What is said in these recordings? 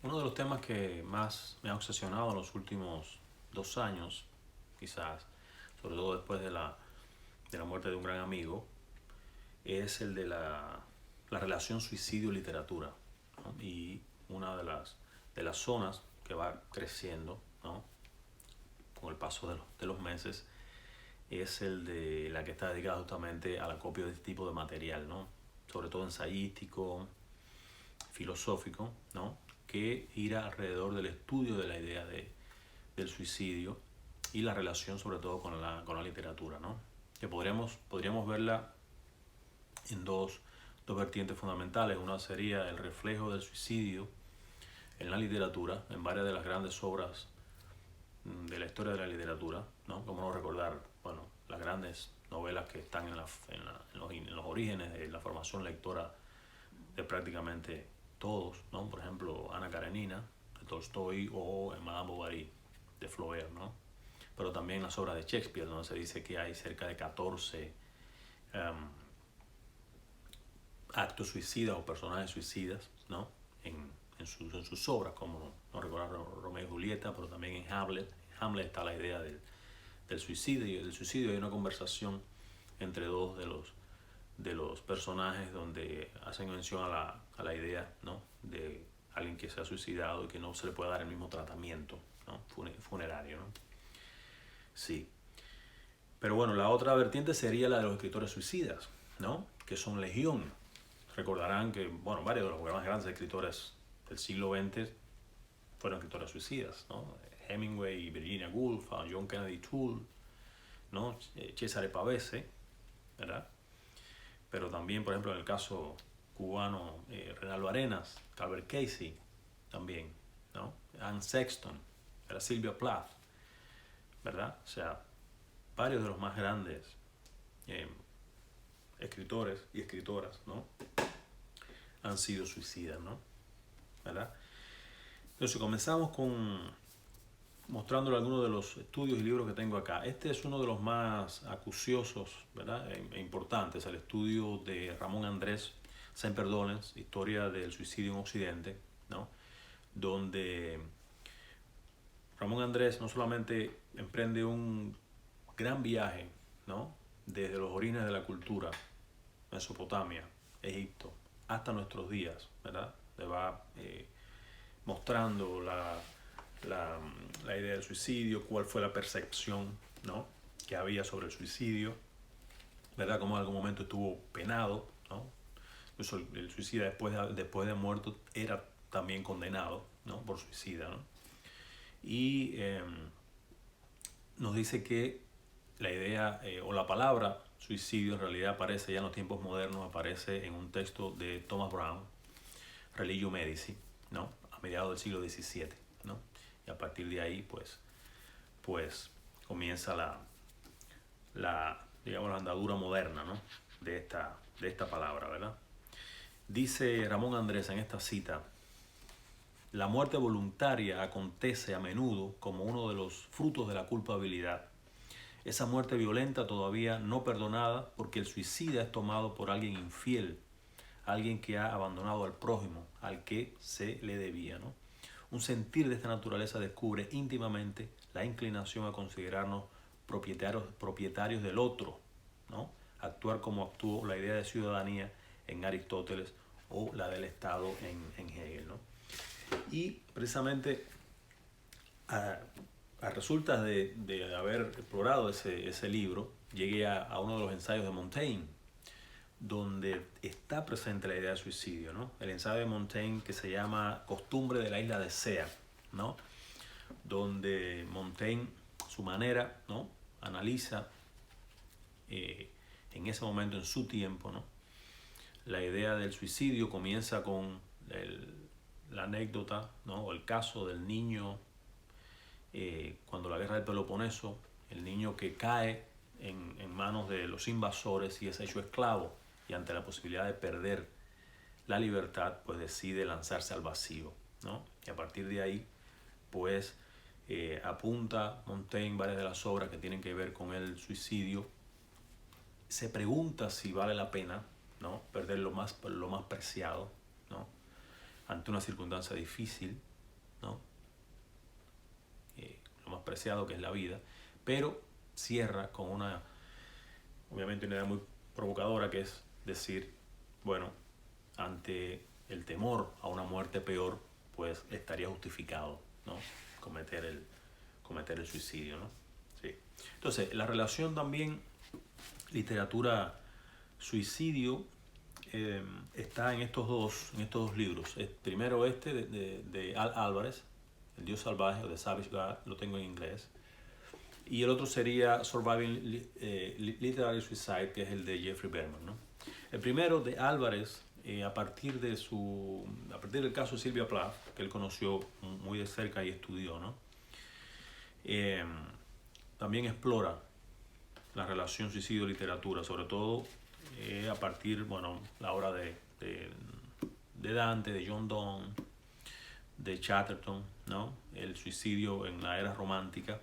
Uno de los temas que más me ha obsesionado en los últimos 2 años, quizás, sobre todo después de la muerte de un gran amigo, es el de la relación suicidio-literatura, ¿no? Y una de las zonas que va creciendo, ¿no? Con el paso de los meses es el de la que está dedicada justamente al acopio de este tipo de material, ¿no? Sobre todo ensayístico, filosófico, ¿no? Que gira alrededor del estudio de la idea del suicidio y la relación sobre todo con la literatura, ¿no? Que podríamos verla en dos vertientes fundamentales. Una sería el reflejo del suicidio en la literatura, en varias de las grandes obras de la historia de la literatura, ¿no? Como no recordar, bueno, las grandes novelas que están en los orígenes de la formación lectora de prácticamente todos, ¿no? Por ejemplo, Ana Karenina, de Tolstoy, o Madame Bovary, de Flaubert, ¿no? Pero también las obras de Shakespeare, donde se dice que hay cerca de 14 um, actos suicidas o personajes suicidas, ¿no? En sus obras, como no recordar Romeo y Julieta, pero también en Hamlet. En Hamlet está la idea del suicidio. Del suicidio hay una conversación entre dos de los personajes donde hacen mención a la idea, ¿no? De alguien que se ha suicidado y que no se le puede dar el mismo tratamiento, ¿no? Funerario, ¿no? Sí. Pero bueno, la otra vertiente sería la de los escritores suicidas, ¿no? Que son legión. Recordarán que, bueno, varios de los más grandes escritores del siglo XX fueron escritores suicidas, ¿no? Hemingway, Virginia Woolf, John Kennedy Toole, ¿no? Cesare Pavese, ¿verdad? Pero también, por ejemplo, en el caso cubano, Reinaldo Arenas, Calvert Casey, también, ¿no? Anne Sexton, era Sylvia Plath, ¿verdad? O sea, varios de los más grandes eh, escritores y escritoras, ¿no? Han sido suicidas, ¿no? ¿Verdad? Entonces comenzamos mostrándole algunos de los estudios y libros que tengo acá. Este es uno de los más acuciosos, ¿verdad? E importantes, el estudio de Ramón Andrés Semper-Dolens, Historia del suicidio en Occidente, ¿no? Donde Ramón Andrés no solamente emprende un gran viaje, ¿no? Desde los orígenes de la cultura, Mesopotamia, Egipto, hasta nuestros días, ¿verdad? Le va mostrando la idea del suicidio, cuál fue la percepción, ¿no? Que había sobre el suicidio, ¿verdad? Como en algún momento estuvo penado, ¿no? Incluso el suicida después de muerto era también condenado, ¿no? Por suicida, ¿no? Y nos dice que la idea o la palabra suicidio en realidad aparece ya en los tiempos modernos, aparece en un texto de Thomas Brown, Religio Medici, ¿no? A mediados del siglo XVII, ¿no? Y a partir de ahí, pues comienza digamos, la andadura moderna, ¿no? de esta palabra, ¿verdad? Dice Ramón Andrés en esta cita: la muerte voluntaria acontece a menudo como uno de los frutos de la culpabilidad. Esa muerte violenta todavía no perdonada porque el suicida es tomado por alguien infiel, alguien que ha abandonado al prójimo, al que se le debía, ¿no? Un sentir de esta naturaleza descubre íntimamente la inclinación a considerarnos propietarios del otro, ¿no? Actuar como actuó la idea de ciudadanía en Aristóteles o la del Estado en Hegel, ¿no? Y precisamente a resultas de haber explorado ese libro, llegué a uno de los ensayos de Montaigne, donde está presente la idea de suicidio, ¿no? El ensayo de Montaigne que se llama Costumbre de la isla de Sea, ¿no? Donde Montaigne, su manera, ¿no? Analiza en ese momento, en su tiempo, ¿no? La idea del suicidio comienza con la anécdota, ¿no? O el caso del niño cuando la guerra del Peloponeso, el niño que cae en manos de los invasores y es hecho esclavo, y ante la posibilidad de perder la libertad, pues decide lanzarse al vacío, ¿no? Y a partir de ahí, pues apunta Montaigne varias de las obras que tienen que ver con el suicidio. Se pregunta si vale la pena, ¿no? Perder lo más preciado, ¿no? Ante una circunstancia difícil, ¿no? Lo más preciado que es la vida, pero cierra con obviamente una idea muy provocadora, que es decir, bueno, ante el temor a una muerte peor, pues estaría justificado, ¿no? cometer el suicidio, ¿no? Sí. Entonces, la relación también literatura-suicidio está en estos dos libros. Primero de Al Álvarez, El Dios Salvaje, o The Savage God, lo tengo en inglés. Y el otro sería Surviving Literary Suicide, que es el de Jeffrey Berman, ¿no? El primero de Álvarez, a partir del caso de Sylvia Plath, que él conoció muy de cerca y estudió, ¿no? También explora la relación suicidio-literatura, sobre todo a partir, la obra de Dante, de John Donne, de Chatterton, ¿no? El suicidio en la era romántica,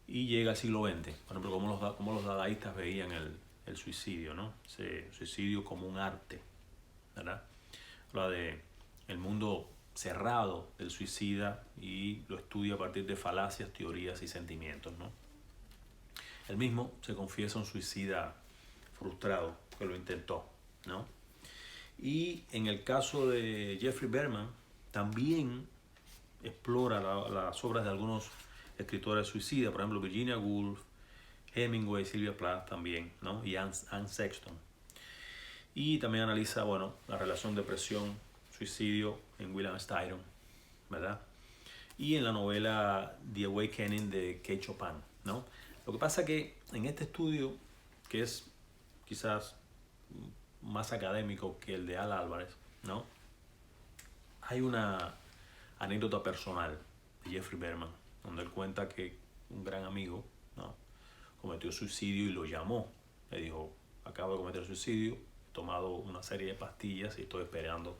y llega al siglo XX, por ejemplo, cómo los dadaístas veían el suicidio, ¿no? Ese suicidio como un arte, ¿verdad? Habla de el mundo cerrado del suicida y lo estudia a partir de falacias, teorías y sentimientos, ¿no? Él mismo se confiesa un suicida frustrado que lo intentó, ¿no? Y en el caso de Jeffrey Berman, también explora las obras de algunos escritores suicidas, por ejemplo Virginia Woolf, Hemingway, Sylvia Plath también, ¿no? Y Anne Sexton. Y también analiza, la relación depresión-suicidio en William Styron, ¿verdad? Y en la novela The Awakening de Kate Chopin, ¿no? Lo que pasa que en este estudio, que es quizás más académico que el de Al Álvarez, ¿no? Hay una anécdota personal de Jeffrey Berman, donde él cuenta que un gran amigo, ¿no?, cometió suicidio y lo llamó. Le dijo: acabo de cometer suicidio, he tomado una serie de pastillas y estoy esperando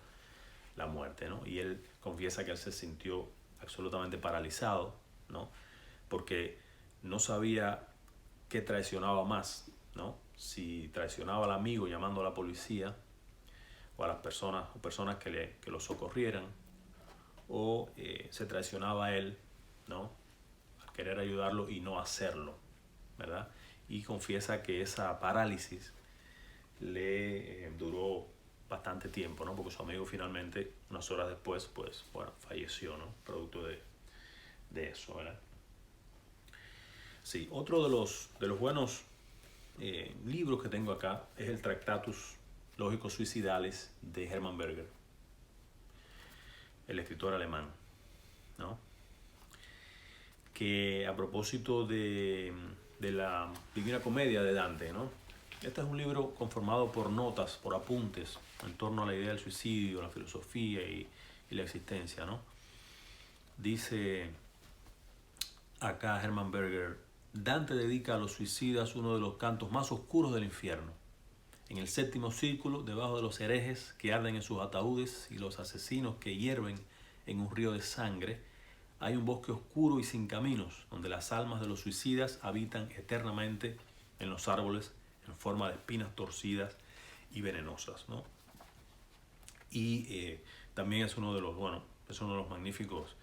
la muerte, ¿no? Y él confiesa que él se sintió absolutamente paralizado, ¿no? Porque no sabía qué traicionaba más, ¿no? Si traicionaba al amigo llamando a la policía, o a las personas que lo socorrieran, o se traicionaba a él, ¿no?, al querer ayudarlo y no hacerlo, ¿verdad? Y confiesa que esa parálisis le duró bastante tiempo, ¿no? Porque su amigo finalmente, unas horas después, pues, falleció, ¿no? Producto de eso, ¿verdad? Sí, otro de los buenos libros que tengo acá es el Tractatus Lógicos Suicidales de Hermann Berger, el escritor alemán, ¿no? Que a propósito de la Divina Comedia de Dante, ¿no? Este es un libro conformado por notas, por apuntes en torno a la idea del suicidio, la filosofía y la existencia, ¿no? Dice acá Hermann Berger: Dante dedica a los suicidas uno de los cantos más oscuros del infierno. En el séptimo círculo, debajo de los herejes que arden en sus ataúdes y los asesinos que hierven en un río de sangre, hay un bosque oscuro y sin caminos, donde las almas de los suicidas habitan eternamente en los árboles en forma de espinas torcidas y venenosas, ¿no? Y también es uno de los magníficos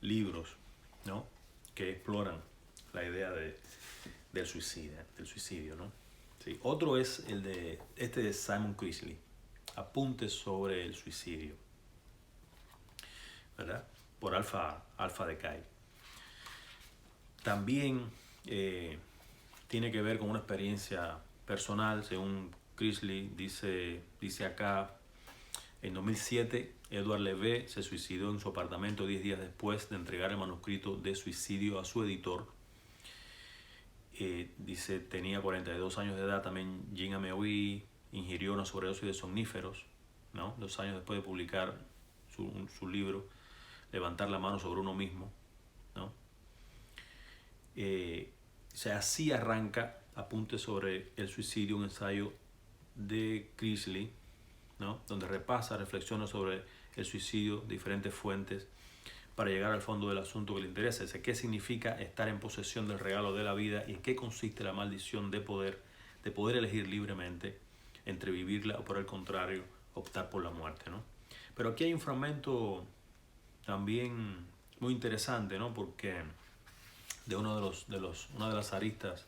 libros, ¿no?, que exploran la idea del suicidio, ¿no? Sí. Otro es el de Simon Chrisley, Apuntes sobre el suicidio, ¿verdad?, por Alpha Decay. También tiene que ver con una experiencia personal. Según Chrisley, dice acá: en 2007, Edward Levé se suicidó en su apartamento 10 días después de entregar el manuscrito de suicidio a su editor. Dice, tenía 42 años de edad. También Jean Ameui ingirió una sobredosis de somníferos, ¿no?, 2 años después de publicar su libro Levantar la mano sobre uno mismo, ¿no? Así arranca Apuntes sobre el suicidio, un ensayo de Chrisley, ¿no?, donde repasa reflexiones sobre el suicidio, diferentes fuentes, para llegar al fondo del asunto que le interesa. ¿Qué significa estar en posesión del regalo de la vida y en qué consiste la maldición de poder elegir libremente entre vivirla o, por el contrario, optar por la muerte, ¿no? Pero aquí hay un fragmento también muy interesante, ¿no? Porque de una de las aristas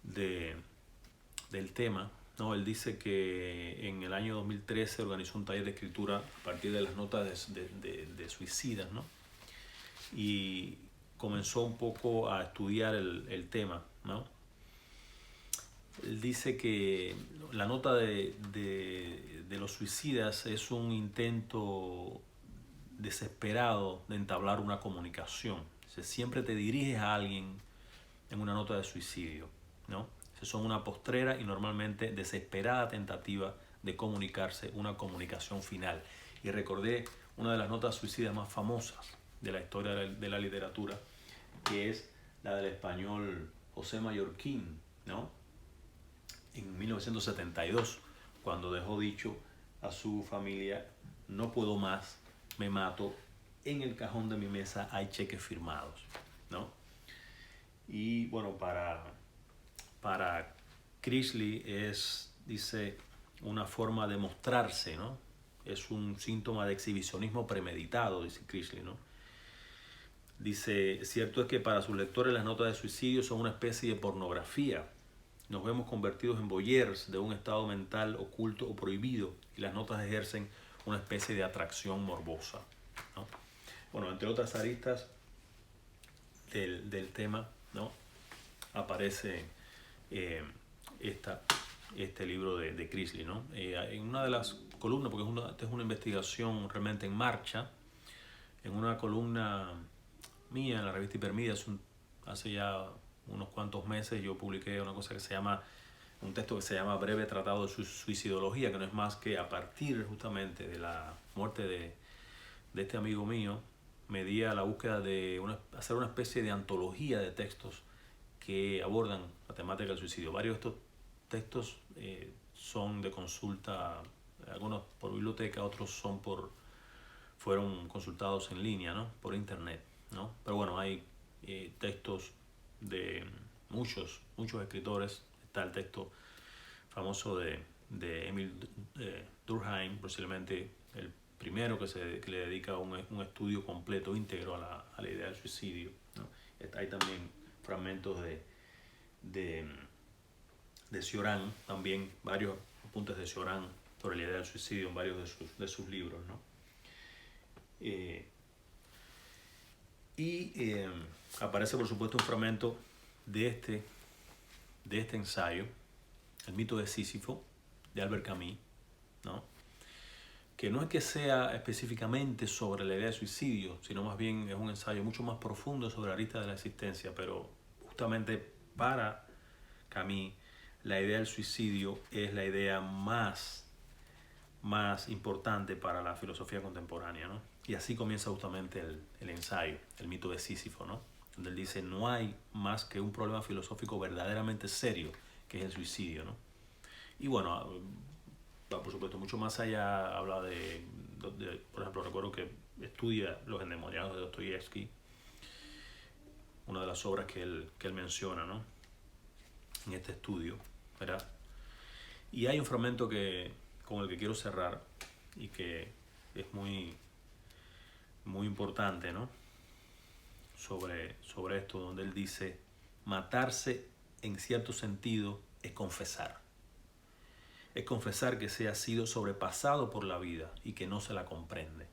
del tema, ¿no? Él dice que en el año 2013 organizó un taller de escritura a partir de las notas de suicidas, ¿no? Y comenzó un poco a estudiar el tema, ¿no? Él dice que la nota de los suicidas es un intento desesperado de entablar una comunicación. Siempre te diriges a alguien en una nota de suicidio, ¿no? Son una postrera y normalmente desesperada tentativa de comunicarse, una comunicación final. Y recordé una de las notas suicidas más famosas de la historia de la literatura, que es la del español José Mallorquín, ¿no? En 1972, cuando dejó dicho a su familia: no puedo más, me mato, en el cajón de mi mesa hay cheques firmados, ¿no? Y bueno, para Critchley dice, una forma de mostrarse, ¿no? Es un síntoma de exhibicionismo premeditado, dice Critchley, ¿no? Dice, cierto es que para sus lectores las notas de suicidio son una especie de pornografía. Nos vemos convertidos en voyeurs de un estado mental oculto o prohibido, y las notas ejercen una especie de atracción morbosa, ¿no? Bueno, entre otras aristas del tema, ¿no? Aparece este libro de Critchley, ¿no? En una de las columnas, porque esta es una investigación realmente en marcha, en una columna mía en la revista Hipermedia, hace ya unos cuantos meses yo publiqué una cosa que se llama, un texto que se llama Breve Tratado de Suicidología, que no es más que a partir justamente de la muerte de este amigo mío, me di a la búsqueda de hacer una especie de antología de textos que abordan la temática del suicidio. Varios de estos textos son de consulta, algunos por biblioteca, otros fueron consultados en línea, ¿no? Por internet, ¿no? Pero bueno, hay textos de muchos escritores. Está el texto famoso de Emil Durkheim, posiblemente el primero que le dedica un estudio completo, íntegro a la idea del suicidio, ¿no? Hay también fragmentos de Cioran, también varios apuntes de Cioran sobre la idea del suicidio en varios de sus libros, ¿no? Aparece por supuesto un fragmento de este ensayo, El mito de Sísifo, de Albert Camus, ¿no? Que no es que sea específicamente sobre la idea de suicidio, sino más bien es un ensayo mucho más profundo sobre la arista de la existencia, pero justamente para Camus la idea del suicidio es la idea más importante para la filosofía contemporánea, ¿no? Y así comienza justamente el ensayo, el mito de Sísifo, ¿no? Donde él dice, no hay más que un problema filosófico verdaderamente serio, que es el suicidio, ¿no? Y bueno, por supuesto, mucho más allá habla por ejemplo, recuerdo que estudia Los endemoniados de Dostoyevsky, una de las obras que él menciona, ¿no? En este estudio, ¿verdad? Y hay un fragmento con el que quiero cerrar y que es muy importante, ¿no? Sobre esto, donde él dice, matarse en cierto sentido es confesar. Es confesar que se ha sido sobrepasado por la vida y que no se la comprende.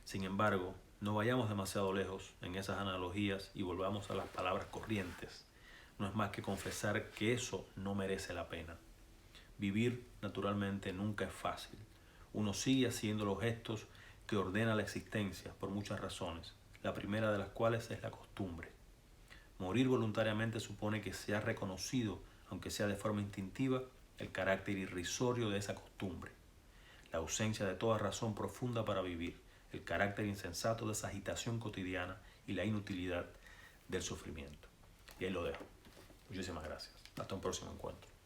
Sin embargo, no vayamos demasiado lejos en esas analogías y volvamos a las palabras corrientes. No es más que confesar que eso no merece la pena. Vivir, naturalmente, nunca es fácil. Uno sigue haciendo los gestos que ordena la existencia por muchas razones, la primera de las cuales es la costumbre. Morir voluntariamente supone que se ha reconocido, aunque sea de forma instintiva, el carácter irrisorio de esa costumbre, la ausencia de toda razón profunda para vivir, el carácter insensato de esa agitación cotidiana y la inutilidad del sufrimiento. Y ahí lo dejo. Muchísimas gracias. Hasta un próximo encuentro.